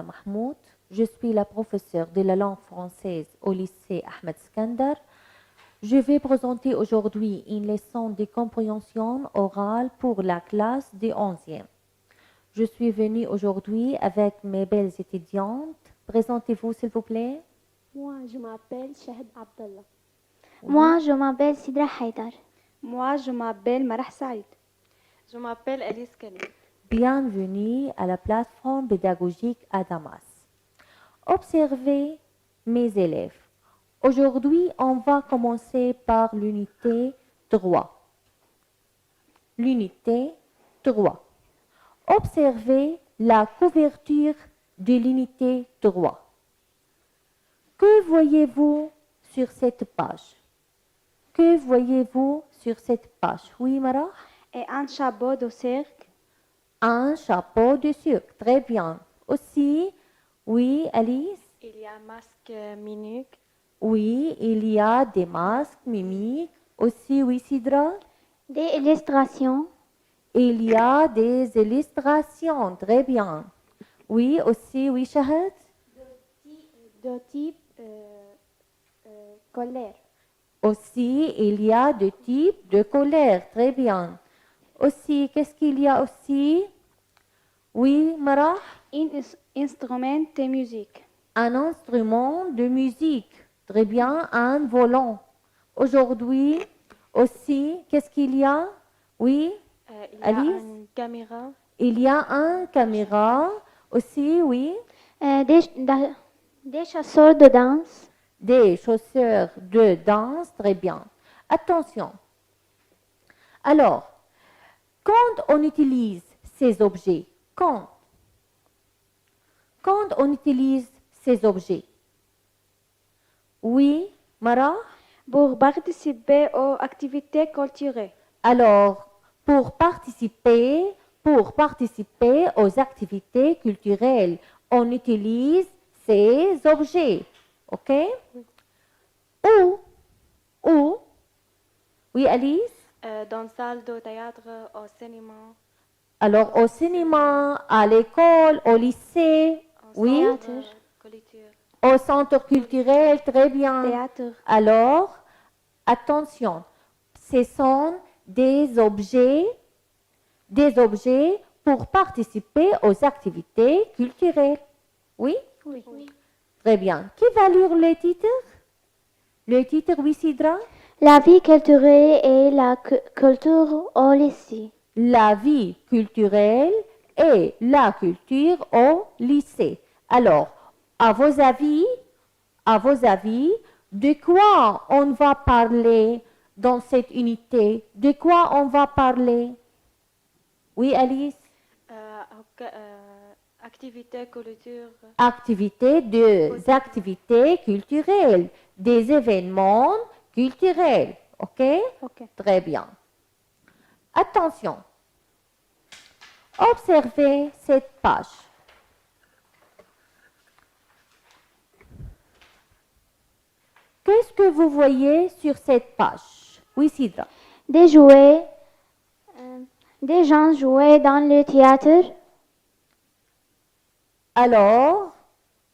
Warda Mahmoud. Je suis la professeure de la langue française au lycée Ahmed Skandar. Je vais présenter aujourd'hui une leçon de compréhension orale pour la classe des 11e. Je suis venue aujourd'hui avec mes belles étudiantes. Présentez-vous s'il vous plaît. Moi, je m'appelle Shahid Abdallah. Moi, je m'appelle Sidra Haïdar. Moi, je m'appelle Marah Saïd. Je m'appelle Alice Kalim. Bienvenue à la plateforme pédagogique à Damas. Observez mes élèves. Aujourd'hui, on va commencer par l'unité 3. L'unité 3. Observez la couverture de l'unité 3. Que voyez-vous sur cette page? Que voyez-vous sur cette page? Oui, Mara? Et un chapeau de cirque. Un chapeau de sucre. Très bien. Aussi, oui, Alice? Il y a un masque mimique. Oui, il y a des masques mimiques. Aussi, oui, Sidra? Des illustrations. Il y a des illustrations. Très bien. Oui, aussi, oui, Shahad? De type colère. Aussi, il y a de types de colère. Très bien. Aussi, qu'est-ce qu'il y a aussi? Oui, Marah? Un instrument de musique. Un instrument de musique. Très bien, un volant. Aujourd'hui, aussi, qu'est-ce qu'il y a? Oui, Il y Alice? a une caméra. Il y a un caméra. Aussi, oui, Des chasseurs de danse. des chaussures de danse. Très bien. Attention. Alors, quand on utilise ces objets, quand on utilise ces objets, oui, Mara? Pour participer aux activités culturelles. Alors, pour participer aux activités culturelles, on utilise ces objets. OK? Ou, oui, Alice? Dans une salle de théâtre, au cinéma, Alors, au cinéma, à l'école, au lycée, au oui, centre culturel. au centre culturel, très bien. Théâtre. Alors, attention, ce sont des objets pour participer aux activités culturelles. Oui? Oui. Très bien. Qui va lire le titre? Le titre, oui, Sidra? La vie culturelle et la culture au lycée. La vie culturelle et la culture au lycée. Alors, à vos avis, de quoi on va parler dans cette unité? De quoi on va parler? Oui, Alice? Activité culture. Des activités culturelles, des événements culturels. OK? Ok. Très bien. Attention. Observez cette page. Qu'est-ce que vous voyez sur cette page? Oui, Sidra. Des jouets. Des gens jouaient dans le théâtre. Alors,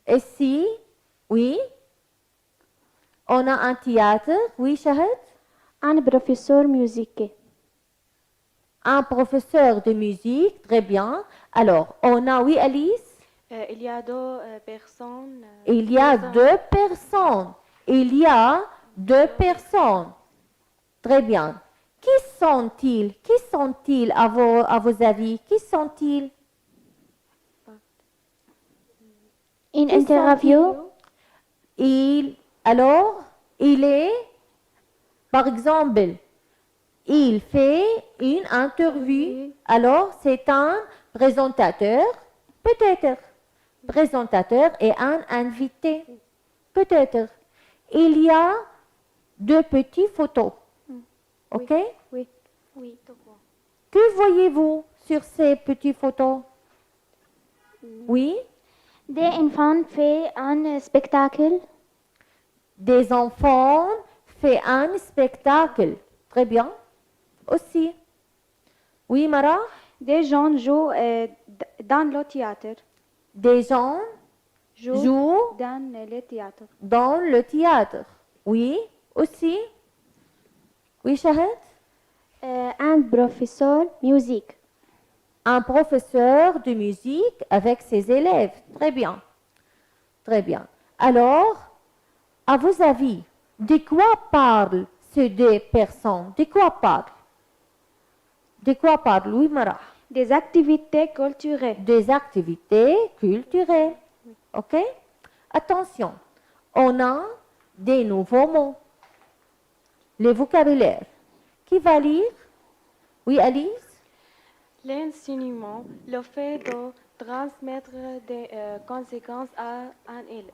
ici, oui, on a un théâtre. Oui, Shahid? Un professeur musique. Un professeur de musique. Très bien. Alors, on a, oui, Alice? Il y a deux personnes. Il y a deux personnes. Il y a deux personnes. Très bien. Qui sont-ils? Qui sont-ils à vos avis? Qui sont-ils? Une Qui interview. Alors, il est, par exemple, il fait une interview. Alors, c'est un présentateur, peut-être. Présentateur et un invité, peut-être. Il y a deux petites photos. OK? Oui. Oui, tout bon. Que voyez-vous sur ces petites photos? Oui? Des enfants font un spectacle. Des enfants font un spectacle. Très bien. Aussi. Oui, Mara? Des gens jouent dans le théâtre. Des gens joue dans le théâtre. dans le théâtre. Oui, aussi. Oui, Shahid? Un professeur musique. Un professeur de musique avec ses élèves. Très bien. Très bien. Alors, à vos avis, de quoi parlent ces deux personnes? De quoi parlent? De quoi parlent, oui, Marah? Des activités culturelles. Des activités culturelles. OK? Attention, on a des nouveaux mots. Les vocabulaires. Qui va lire? Oui, Alice? L'enseignement, le fait de transmettre des conséquences à un élève.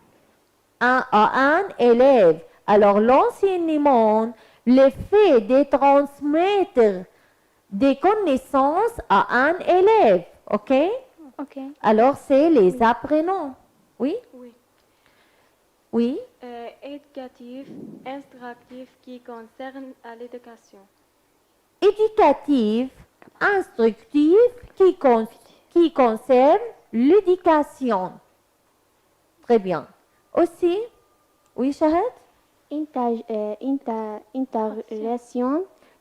À un élève. Alors, l'enseignement, le fait de transmettre des connaissances à un élève. OK? Ok. Alors, c'est les apprenants. Oui? Oui. Oui? Éducatif, instructif qui concerne à l'éducation. Éducatif, instructif qui concerne l'éducation. Très bien. Aussi? Oui, Shahad? Intégration,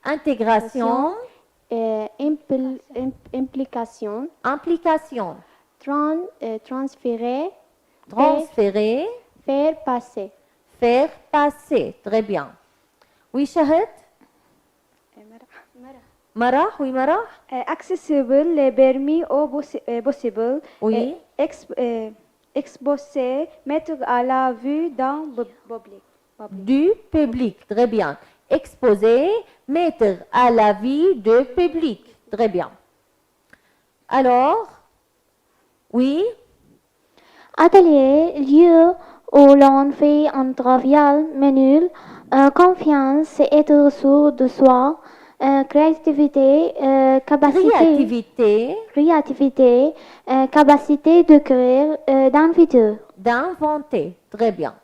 Intégration, implication, implication, transférer, transférer, faire passer. faire passer. Très bien. Oui, Shahad? Marah, oui, Marah? Accessible, les permis ou possible. Oui. Exposé, mettre à la vue dans le public. Du public. Très bien. Exposer, mettre à la vie du public. Très bien. Alors, oui, Atelier, lieu où l'on fait un travail manuel, confiance et être sûr de soi, créativité, créativité, capacité de créer dans le futur. d'inventer. Très bien.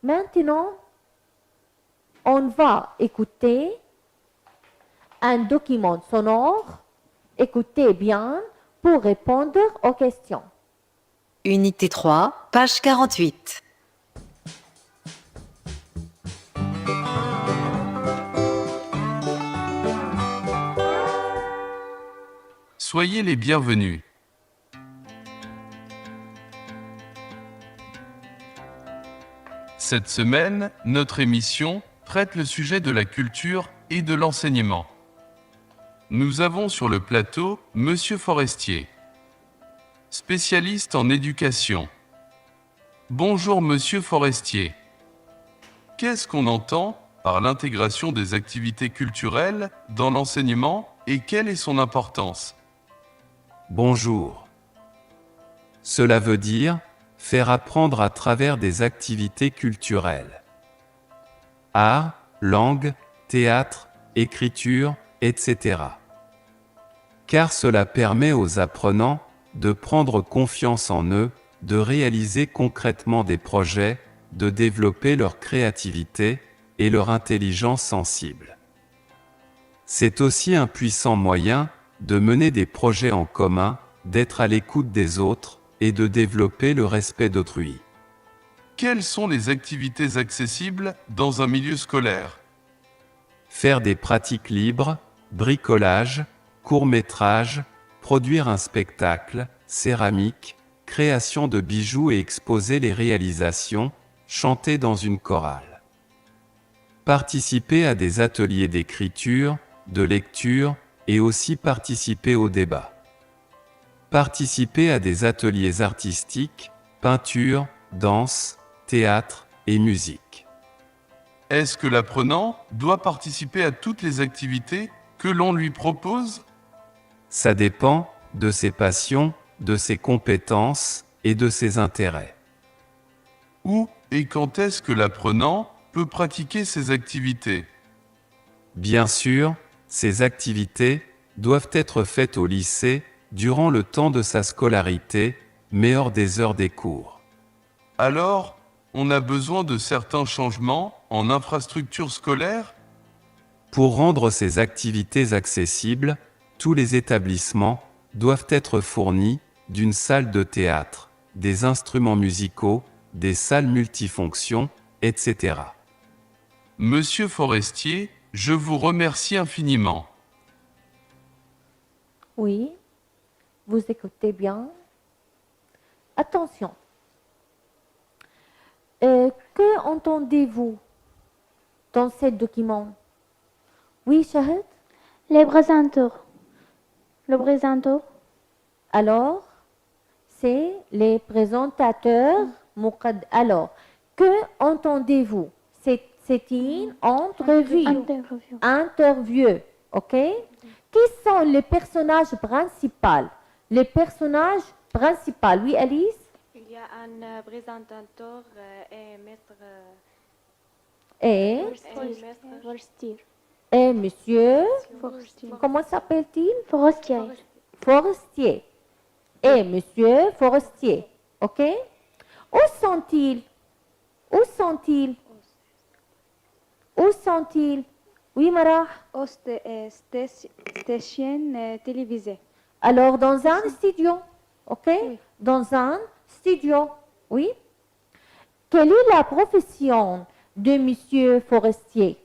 Maintenant, on va écouter un document sonore. Écoutez bien pour répondre aux questions. Unité 3, page 48. Soyez les bienvenus. Cette semaine, notre émission traite le sujet de la culture et de l'enseignement. Nous avons sur le plateau Monsieur Forestier, spécialiste en éducation. Bonjour Monsieur Forestier. Qu'est-ce qu'on entend par l'intégration des activités culturelles dans l'enseignement et quelle est son importance? Bonjour. Cela veut dire faire apprendre à travers des activités culturelles. Art, langue, théâtre, écriture, etc. Car cela permet aux apprenants de prendre confiance en eux, de réaliser concrètement des projets, de développer leur créativité et leur intelligence sensible. C'est aussi un puissant moyen de mener des projets en commun, d'être à l'écoute des autres et de développer le respect d'autrui. Quelles sont les activités accessibles dans un milieu scolaire? Faire des pratiques libres, bricolage, court-métrage, produire un spectacle, céramique, création de bijoux et exposer les réalisations, chanter dans une chorale. Participer à des ateliers d'écriture, de lecture et aussi participer au débat. Participer à des ateliers artistiques, peinture, danse, théâtre et musique. Est-ce que l'apprenant doit participer à toutes les activités que l'on lui propose? Ça dépend de ses passions, de ses compétences et de ses intérêts. Où et quand est-ce que l'apprenant peut pratiquer ces activités? Bien sûr, ces activités doivent être faites au lycée durant le temps de sa scolarité, mais hors des heures des cours. Alors, on a besoin de certains changements en infrastructure scolaire? Pour rendre ces activités accessibles, tous les établissements doivent être fournis d'une salle de théâtre, des instruments musicaux, des salles multifonctions, etc. Monsieur Forestier, je vous remercie infiniment. Oui, vous écoutez bien. Attention. Que entendez-vous dans ce document? Oui, Shahid? Les présenteurs. Le présentateur. Alors, c'est les présentateurs. Alors, que entendez-vous? C'est une entrevue. Interview. Interview, ok? Qui sont les personnages principaux? Les personnages principaux, oui, Alice? Il y a un présentateur et maître. Et, Forestier. et monsieur, Forestier. comment s'appelle-t-il? Forestier. Forestier. Et monsieur Forestier, ok? Où sont-ils? Où sont-ils? Où sont-ils? Oui, Marah. Au station télévisée. Alors, dans un studio, ok? Dans un studio, oui. Quelle est la profession de monsieur Forestier?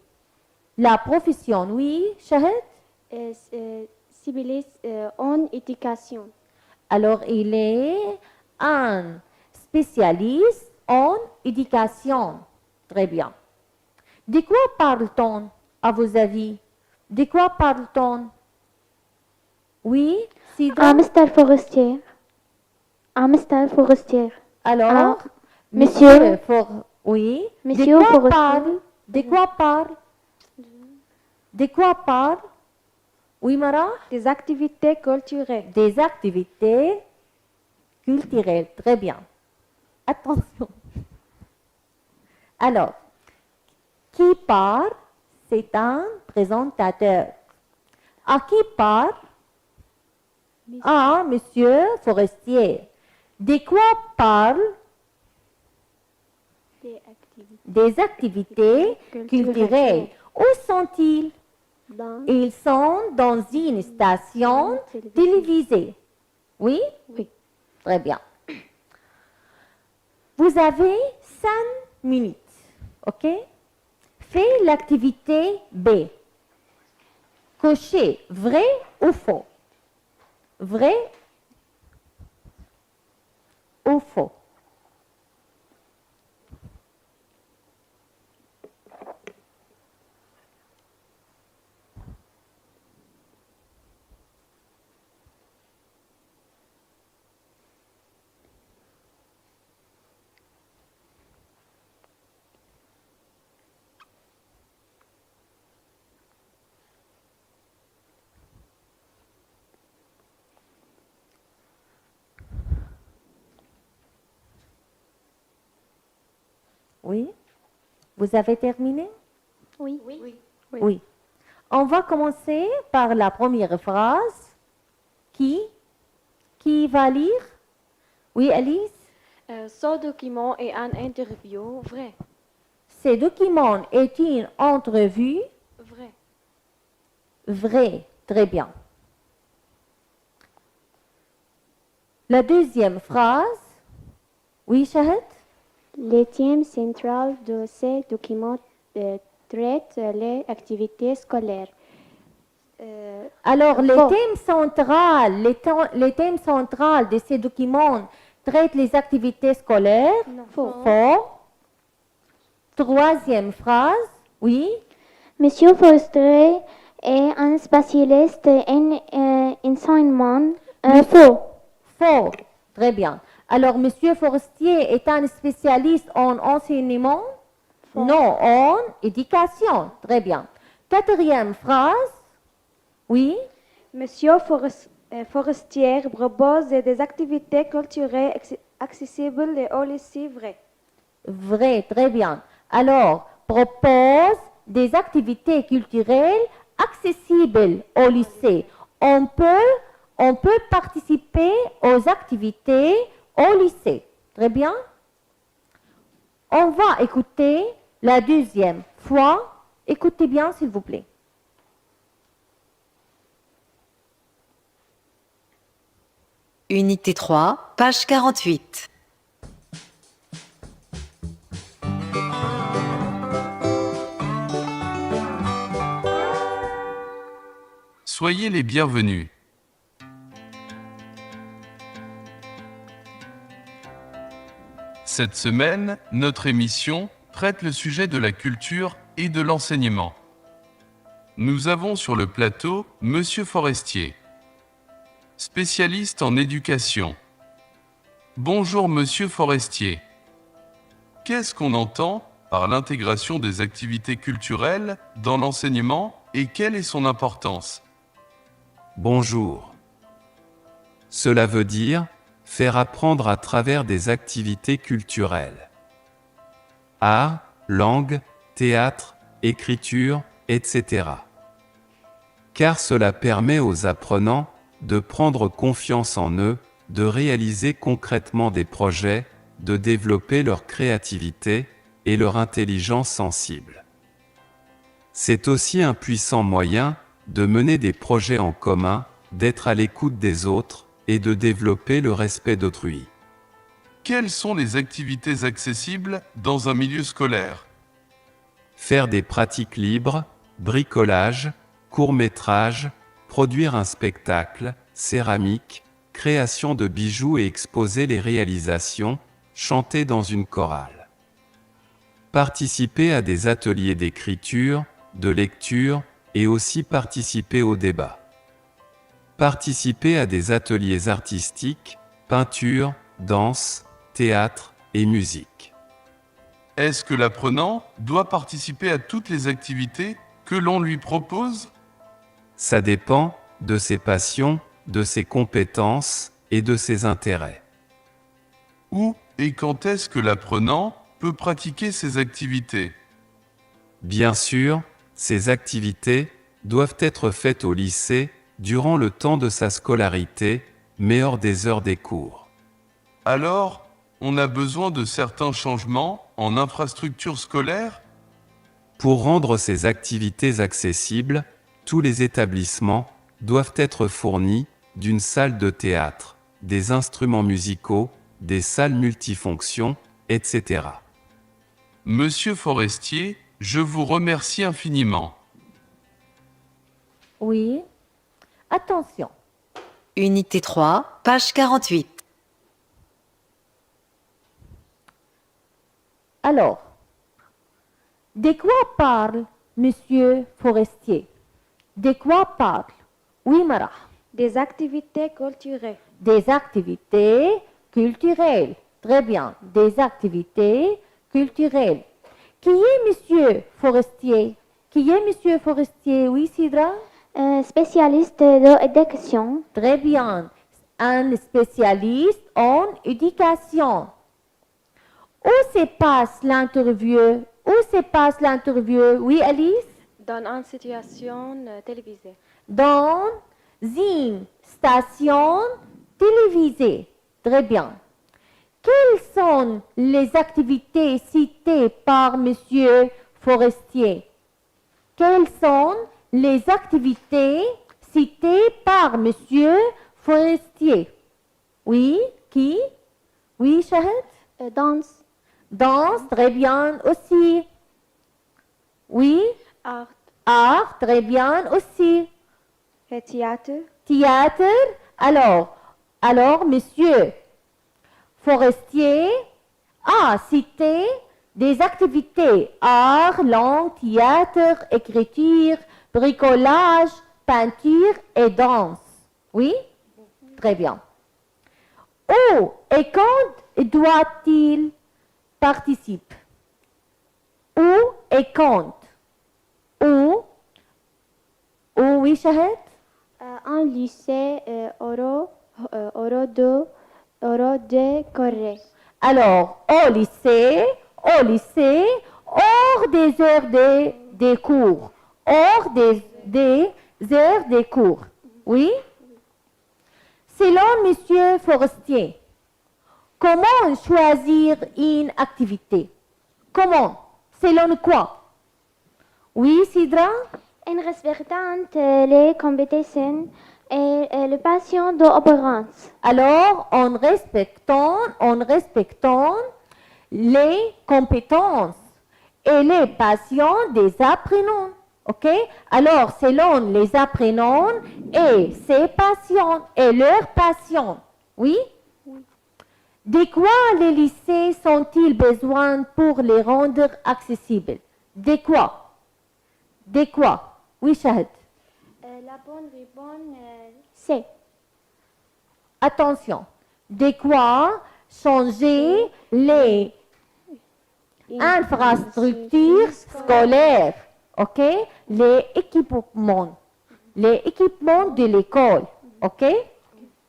La profession, oui, Shahid? Civilistes en éducation. Alors, il est un spécialiste en éducation. Très bien. De quoi parle-t-on, à vos avis? De quoi parle-t-on? Oui, Sidra? Mr. Forestier. Mr. Forestier. Alors, Monsieur- oui. Monsieur de quoi Forestier. parle? De quoi parle? De quoi parle? Oui, Mara? Des activités culturelles. Des activités culturelles. Très bien. Attention. Alors, qui parle? C'est un présentateur. À qui parle? À monsieur Forestier. De quoi parle? Des activités culturelles. Où sont-ils? Ils sont dans une station télévisée. Oui? Oui. Très bien. Vous avez 5 minutes. OK? Faites l'activité B. Cochez vrai ou faux. Vrai ou faux. Oui? Vous avez terminé? Oui. Oui. On va commencer par la première phrase. Qui va lire? Oui, Alice? Ce document est un interview vrai. Ce document est une entrevue Vrai. vraie. Très bien. La deuxième phrase. Oui, Shahid? Le thème central de ces documents traite les activités scolaires. Alors, Faux. les thèmes centraux de ces documents traitent les activités scolaires. Faux. Faux. Troisième phrase. Oui. Monsieur Forestier est un spécialiste en enseignement. Faux. Faux. Très bien. Alors, Monsieur Forestier est un spécialiste en enseignement? Non, en éducation. Très bien. Quatrième phrase. Oui. Monsieur Forestier propose des activités culturelles accessibles au lycée vrai. Vrai. Très bien. Alors, propose des activités culturelles accessibles au lycée. On peut participer aux activités au lycée. Très bien. On va écouter la deuxième fois. Écoutez bien, s'il vous plaît. Unité 3, page 48. Soyez les bienvenus. Cette semaine, notre émission traite le sujet de la culture et de l'enseignement. Nous avons sur le plateau Monsieur Forestier, spécialiste en éducation. Bonjour Monsieur Forestier. Qu'est-ce qu'on entend par l'intégration des activités culturelles dans l'enseignement et quelle est son importance? Bonjour. Cela veut dire faire apprendre à travers des activités culturelles. Art, langue, théâtre, écriture, etc. Car cela permet aux apprenants de prendre confiance en eux, de réaliser concrètement des projets, de développer leur créativité et leur intelligence sensible. C'est aussi un puissant moyen de mener des projets en commun, d'être à l'écoute des autres et de développer le respect d'autrui. Quelles sont les activités accessibles dans un milieu scolaire? Faire des pratiques libres, bricolage, court-métrage, produire un spectacle, céramique, création de bijoux et exposer les réalisations, chanter dans une chorale. Participer à des ateliers d'écriture, de lecture et aussi participer au débat. Participer à des ateliers artistiques, peinture, danse, théâtre et musique. Est-ce que l'apprenant doit participer à toutes les activités que l'on lui propose? Ça dépend de ses passions, de ses compétences et de ses intérêts. Où et quand est-ce que l'apprenant peut pratiquer ces activités? Bien sûr, ces activités doivent être faites au lycée durant le temps de sa scolarité, mais hors des heures des cours. Alors, on a besoin de certains changements en infrastructure scolaire? Pour rendre ces activités accessibles, tous les établissements doivent être fournis d'une salle de théâtre, des instruments musicaux, des salles multifonctions, etc. Monsieur Forestier, je vous remercie infiniment. Oui. Attention. Unité 3, page 48. Alors, de quoi parle Monsieur Forestier? De quoi parle? Oui, Mara. Des activités culturelles. Des activités culturelles. Très bien. Des activités culturelles. Qui est Monsieur Forestier? Qui est Monsieur Forestier? Oui, Sidra? Spécialiste de l'éducation. Très bien. Un spécialiste en éducation. Où se passe l'interview? Où se passe l'interview? Oui, Alice? Dans une situation télévisée. Dans une station télévisée. Très bien. Quelles sont les activités citées par Monsieur Forestier? Quelles sont les activités citées par Monsieur Forestier? Oui, qui? Oui, Shahid? Danse. Danse, très bien aussi. Oui, Art. art, très bien aussi. Et théâtre. Théâtre, alors, Monsieur Forestier a cité des activités art, langue, théâtre, écriture, bricolage, peinture et danse. Oui? Très bien. Où et quand doit-il participer? Où et quand? Où? Oui, Shahid? Un lycée Oro de Corée. Alors, au lycée, hors des heures des cours. Hors des heures des cours. Oui? Selon Monsieur Forestier, comment choisir une activité? Comment? Selon quoi? Oui, Sidra? En respectant les compétences et les passions de l'apprenti. Alors, en respectant les compétences et les passions des apprenants. OK? Alors, selon les apprenants et ses patients et leurs patients. Oui? De quoi les lycées ont-ils besoin pour les rendre accessibles? De quoi? De quoi? Oui, Shahid. La bonne réponse, C'est. Attention. De quoi changer les infrastructures scolaires? OK? Les équipements. Les équipements de l'école. OK?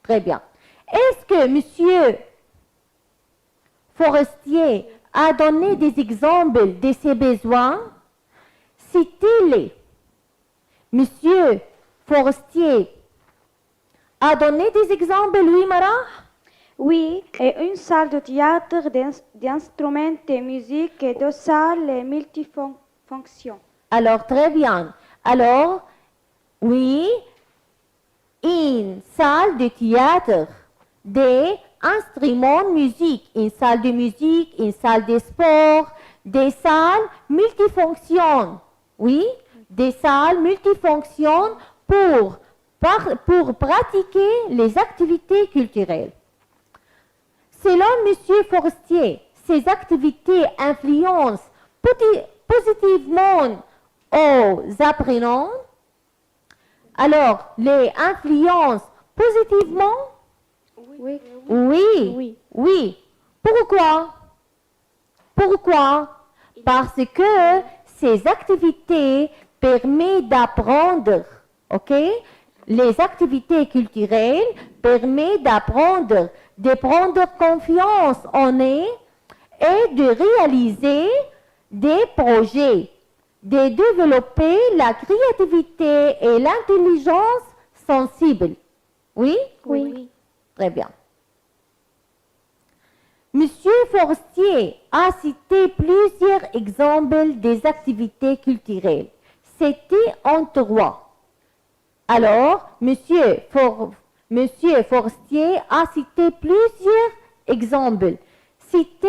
Très bien. Est-ce que monsieur Forestier a donné des exemples de ses besoins? Citez-les. Monsieur Forestier a donné des exemples, oui, Mara? oui, et une salle de théâtre d'instruments de musique et deux salles multifonctions. Alors, très bien. Alors, oui, une salle de théâtre, des instruments de musique, une salle de musique, une salle de sport, des salles multifonctions. Oui, des salles multifonctions pour pratiquer les activités culturelles. Selon M. Forestier, ces activités influencent positivement aux apprenants. Alors, les influencent positivement? Oui. Oui. Oui. Oui. Pourquoi? Pourquoi? Parce que ces activités permettent d'apprendre, ok? Les activités culturelles permettent d'apprendre, de prendre confiance en eux et de réaliser des projets, de développer la créativité et l'intelligence sensible. Oui? Oui. Très bien. Monsieur Forestier a cité plusieurs exemples des activités culturelles. C'était en trois. Alors, Monsieur Forestier a cité plusieurs exemples. Citez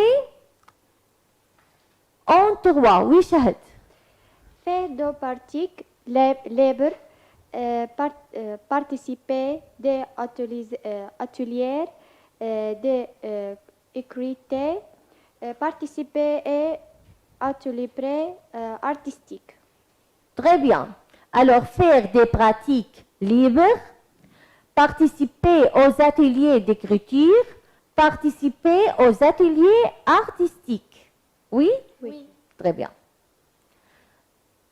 en trois. Oui, Shahid. Fait de pratique libre, participer des ateliers d'écriture, participer et ateliers artistiques. Très bien. Alors, faire des pratiques libres, participer aux ateliers d'écriture, participer aux ateliers artistiques. Oui? Oui. Très bien.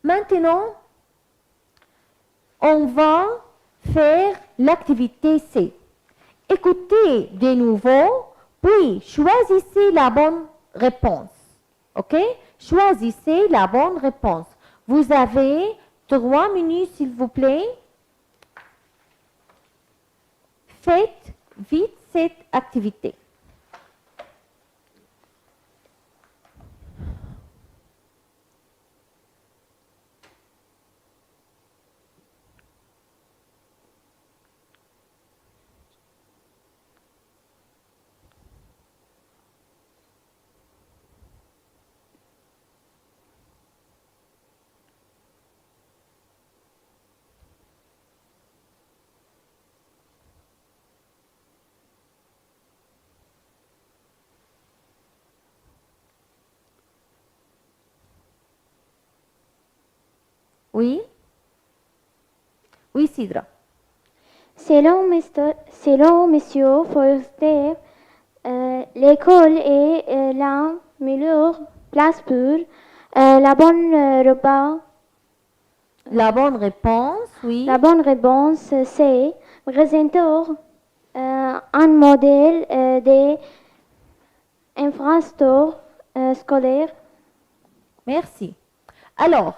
Maintenant, on va faire l'activité C. Écoutez de nouveau, puis choisissez la bonne réponse. OK? Choisissez la bonne réponse. Vous avez 3 minutes, s'il vous plaît. Faites vite cette activité. Oui? Oui, Sidra. Selon Monsieur Forster, l'école est la meilleure place pour la bonne repas. La bonne réponse, oui. La bonne réponse, c'est présenter un modèle d'infrastructure scolaire. Merci. Alors,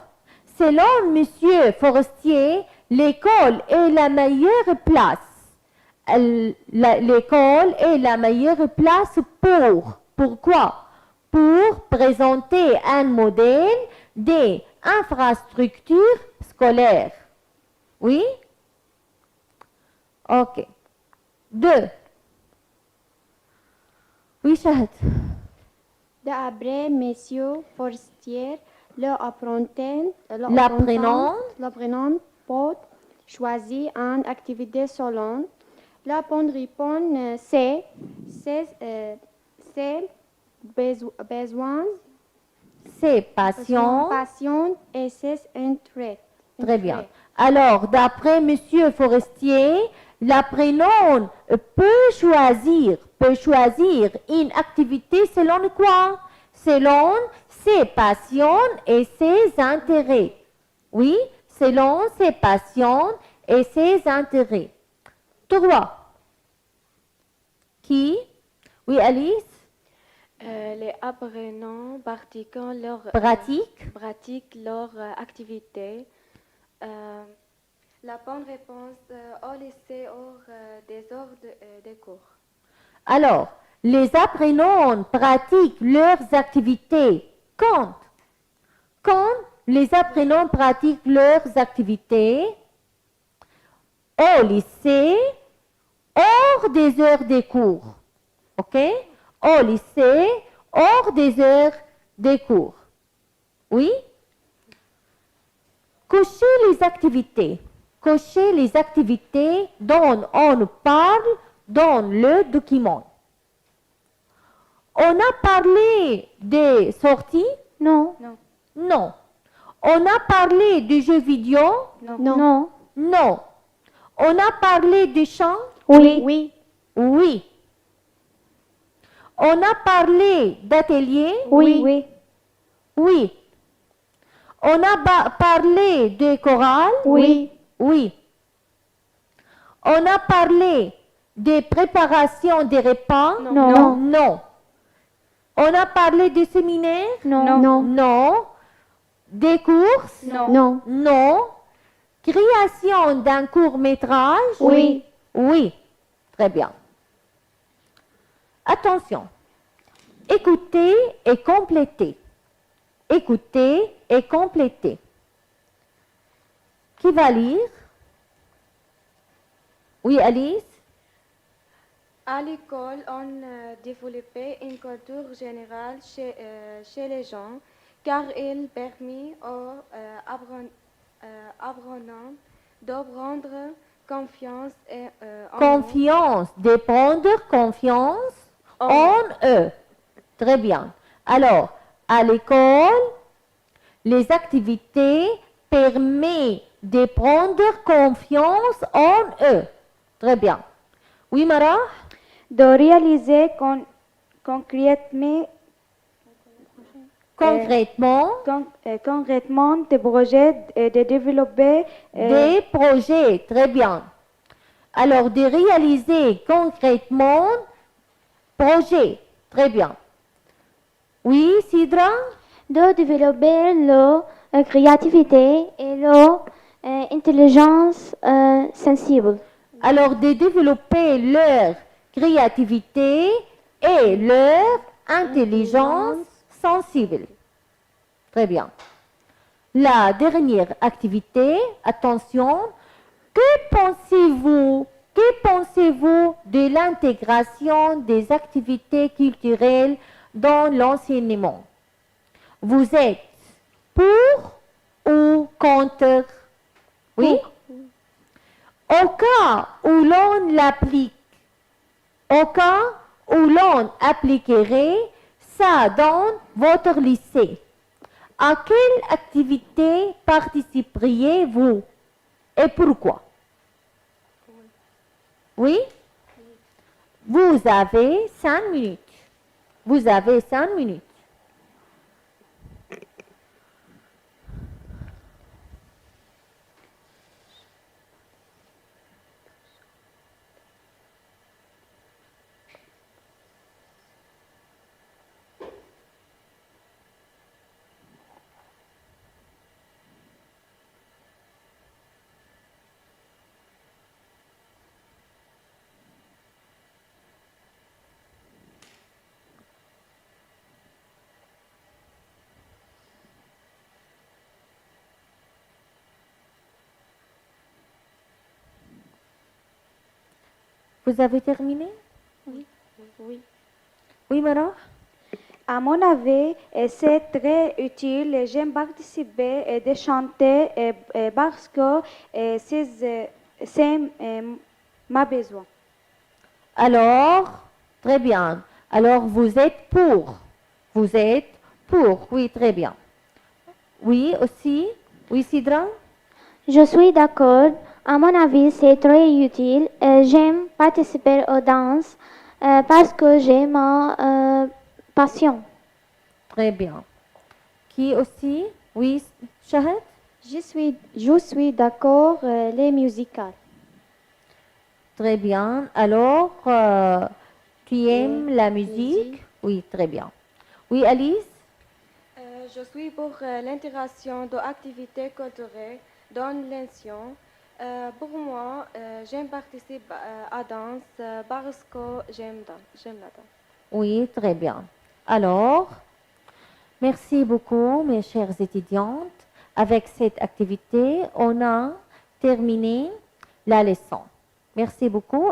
selon Monsieur Forestier, l'école est la meilleure place. L'école est la meilleure place pourquoi? Pour présenter un modèle des infrastructures scolaires. Oui? Ok. 2. Oui, Shahid. D'après Monsieur Forestier, L'apprenant peut choisir une activité selon la bonne réponse, ses besoins, Ses passions. passions et ses intérêts. Très bien. Alors, d'après Monsieur Forestier, l'apprenant peut choisir une activité selon quoi? Selon ses passions et ses intérêts. Oui, selon ses passions et ses intérêts. 3. Qui? Oui, Alice? Les apprenants pratiquent leur activité. La bonne réponse au lycée hors des heures de cours. Alors, les apprenants pratiquent leurs activités quand? Quand les apprenants pratiquent leurs activités au lycée hors des heures de cours. OK? Au lycée hors des heures de cours. Oui? Cochez les activités. Cochez les activités dont on parle dans le document. On a parlé des sorties? Non. Non. On a parlé des jeux vidéo? Non. Non. On a parlé des chants? Oui. Oui. On a parlé d'atelier? Oui. Oui. On a parlé de chorale? Oui. Oui. On a parlé de préparation des repas? Non. Non. On a parlé de séminaire? Non. Non. Des courses? Non. Non. Création d'un court-métrage? Oui. Oui. Très bien. Attention. Écoutez et complétez. Écoutez et complétez. Qui va lire? Oui, Alice? À l'école, on développait une culture générale chez les gens, car il permet aux apprenants de prendre confiance De prendre confiance en eux. Très bien. Alors, à l'école, les activités permettent de prendre confiance en eux. Très bien. Oui, Mara? De réaliser concrètement concrètement des projets et de développer Des projets. Très bien. Alors, de réaliser concrètement projet. Très bien. Oui, Sidra? De développer leur créativité et leur intelligence sensible. Alors, de développer leur créativité et leur intelligence sensible. Très bien. La dernière activité, attention, que pensez-vous de l'intégration des activités culturelles dans l'enseignement? Vous êtes pour ou contre? Oui? Au cas où l'on l'applique, au cas où l'on appliquerait ça dans votre lycée, à quelle activité participeriez-vous et pourquoi? Oui? Vous avez 5 minutes. Vous avez 5 minutes. Vous avez terminé? Oui. Oui, Mara? À mon avis, c'est très utile. J'aime participer et de chanter parce que c'est ma besoin. Alors, très bien. Alors, vous êtes pour. Vous êtes pour. Oui, très bien. Oui, aussi. Oui, Sidra? Je suis d'accord. À mon avis, c'est très utile. J'aime participer aux danses parce que j'ai ma passion. Très bien. Qui aussi? Oui, Shahad? Je suis d'accord, les musicales. Très bien. Alors, tu aimes la musique? Oui, très bien. Oui, Alice? Je suis pour l'intégration d'activités culturelles dans l'ancien. Pour moi, j'aime participer à danse parce que j'aime la danse. Oui, très bien. Alors, merci beaucoup, mes chères étudiantes. Avec cette activité, on a terminé la leçon. Merci beaucoup.